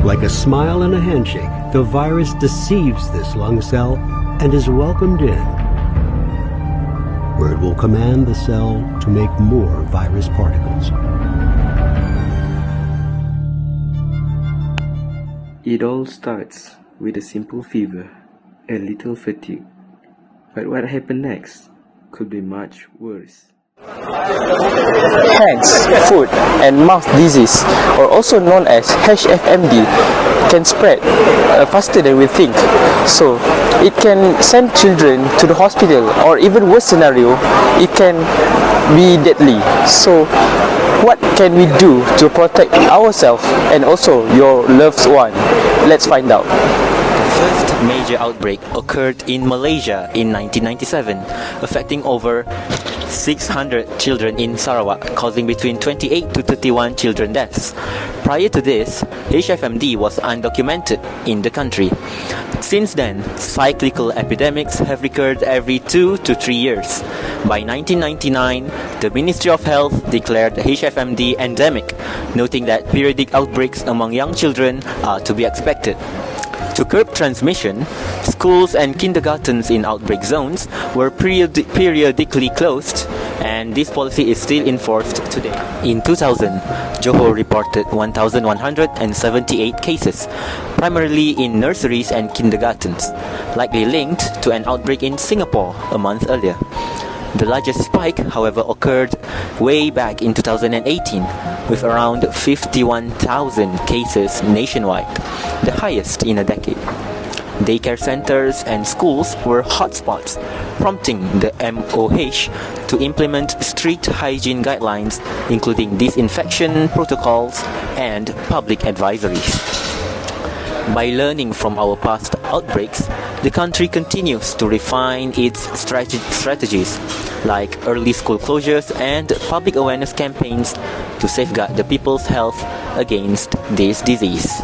Like a smile and a handshake, the virus deceives this lung cell and is welcomed in, where it will command the cell to make more virus particles. It all starts with a simple fever, a little fatigue. But what happened next could be much worse. Hands, foot, and mouth disease, or also known as HFMD, can spread faster than we think. So, it can send children to the hospital, or even worse scenario, it can be deadly. So, what can we do to protect ourselves and also your loved one? Let's find out. The first major outbreak occurred in Malaysia in 1997, affecting over 600 children in Sarawak, causing between 28 to 31 children deaths. Prior to this, HFMD was undocumented in the country. Since then, cyclical epidemics have recurred every 2 to 3 years. By 1999, the Ministry of Health declared the HFMD endemic, noting that periodic outbreaks among young children are to be expected. To curb transmission, schools and kindergartens in outbreak zones were periodically closed, and this policy is still enforced today. In 2000, Johor reported 1,178 cases, primarily in nurseries and kindergartens, likely linked to an outbreak in Singapore a month earlier. The largest spike, however, occurred way back in 2018, with around 51,000 cases nationwide, the highest in a decade. Daycare centers and schools were hotspots, prompting the MOH to implement strict hygiene guidelines, including disinfection protocols and public advisories. By learning from our past outbreaks, the country continues to refine its strategies, like early school closures and public awareness campaigns to safeguard the people's health against this disease.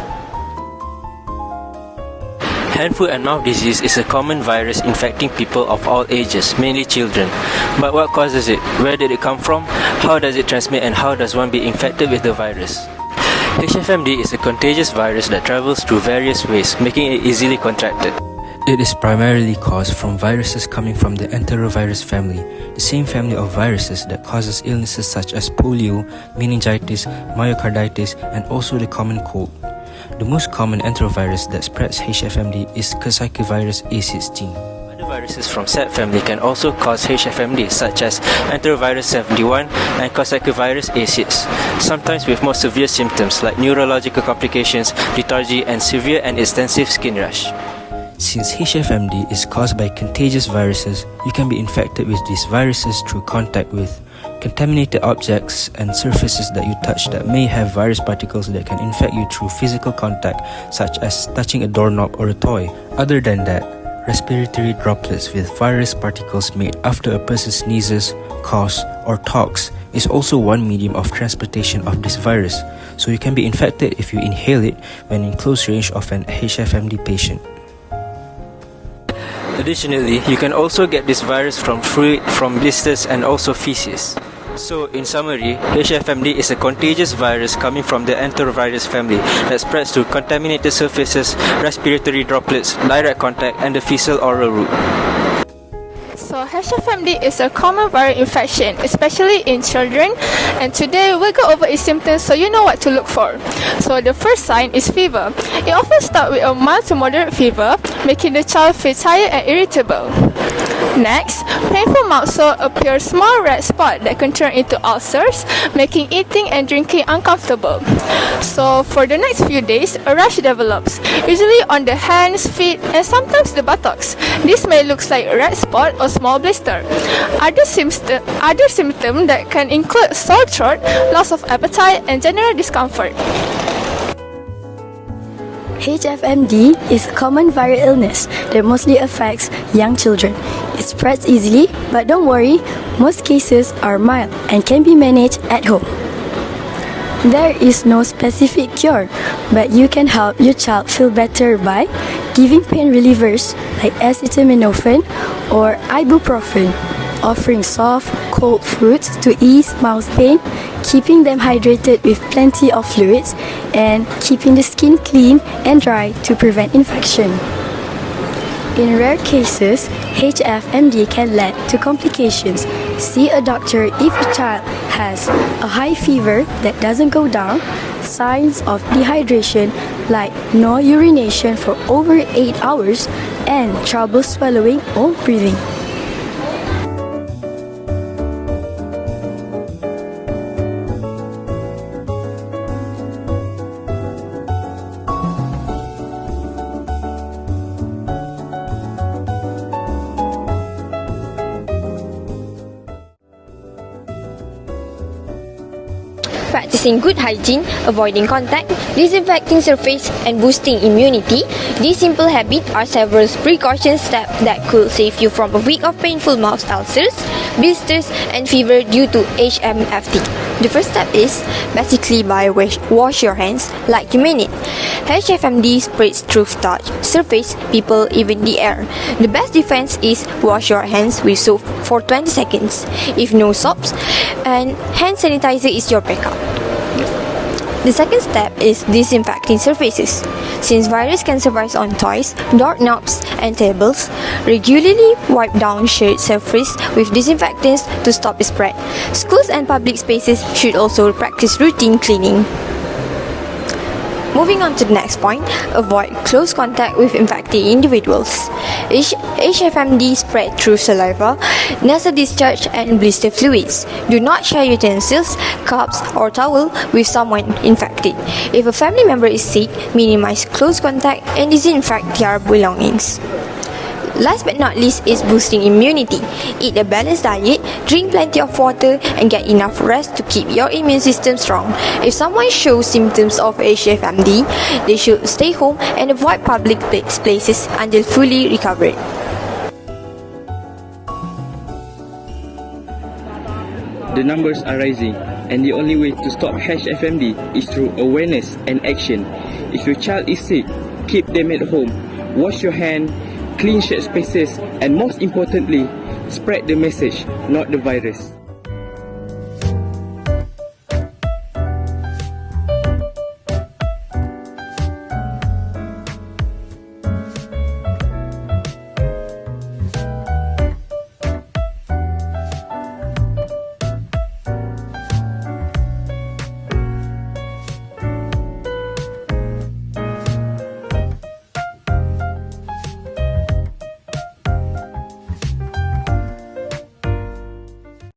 Hand, foot and mouth disease is a common virus infecting people of all ages, mainly children. But what causes it? Where did it come from? How does it transmit, and how does one be infected with the virus? HFMD is a contagious virus that travels through various ways, making it easily contracted. It is primarily caused from viruses coming from the enterovirus family, the same family of viruses that causes illnesses such as polio, meningitis, myocarditis, and also the common cold. The most common enterovirus that spreads HFMD is Coxsackie-virus A16. Other viruses from said family can also cause HFMD, such as enterovirus 71 and Coxsackie-virus A6, sometimes with more severe symptoms like neurological complications, lethargy, and severe and extensive skin rash. Since HFMD is caused by contagious viruses, you can be infected with these viruses through contact with contaminated objects and surfaces that you touch that may have virus particles that can infect you through physical contact, such as touching a doorknob or a toy. Other than that, respiratory droplets with virus particles made after a person sneezes, coughs, or talks is also one medium of transportation of this virus, so you can be infected if you inhale it when in close range of an HFMD patient. Additionally, you can also get this virus from fluid, from blisters, and also feces. So, in summary, HFMD is a contagious virus coming from the enterovirus family that spreads through contaminated surfaces, respiratory droplets, direct contact, and the fecal-oral route. So HFMD is a common viral infection, especially in children, and today we'll go over its symptoms so you know what to look for. So the first sign is fever. It often starts with a mild to moderate fever, making the child feel tired and irritable. Next, painful mouth sore appear small red spots that can turn into ulcers, making eating and drinking uncomfortable. So for the next few days, a rash develops, usually on the hands, feet, and sometimes the buttocks. This may look like a red spot or small blister. Other symptoms that can include sore throat, loss of appetite, and general discomfort. HFMD is a common viral illness that mostly affects young children. It spreads easily, but don't worry, most cases are mild and can be managed at home. There is no specific cure, but you can help your child feel better by giving pain relievers like acetaminophen or ibuprofen. offering soft, cold fruits to ease mouth pain, keeping them hydrated with plenty of fluids, and keeping the skin clean and dry to prevent infection. In rare cases, HFMD can lead to complications. See a doctor if your child has a high fever that doesn't go down, signs of dehydration like no urination for over 8 hours, and trouble swallowing or breathing. Practicing good hygiene, avoiding contact, disinfecting surface and boosting immunity, these simple habits are several precaution steps that could save you from a week of painful mouth ulcers, blisters and fever due to HFMD. The first step is basically by wash your hands like you mean it. HFMD spreads through touch, surface, people, even the air. The best defense is wash your hands with soap for 20 seconds. If no soaps, and hand sanitizer is your backup. The second step is disinfecting surfaces. Since virus can survive on toys, doorknobs, and tables, regularly wipe down shared surface with disinfectants to stop spread. Schools and public spaces should also practice routine cleaning. Moving on to the next point, avoid close contact with infected individuals. HFMD spread through saliva, nasal discharge and blister fluids. Do not share utensils, cups or towel with someone infected. If a family member is sick, minimize close contact and disinfect their belongings. Last but not least is boosting immunity. Eat a balanced diet, drink plenty of water and get enough rest to keep your immune system strong. If someone shows symptoms of HFMD, they should stay home and avoid public places until fully recovered. The numbers are rising, and the only way to stop HFMD is through awareness and action. If your child is sick, keep them at home, wash your hands, clean shared spaces, and most importantly, spread the message, not the virus.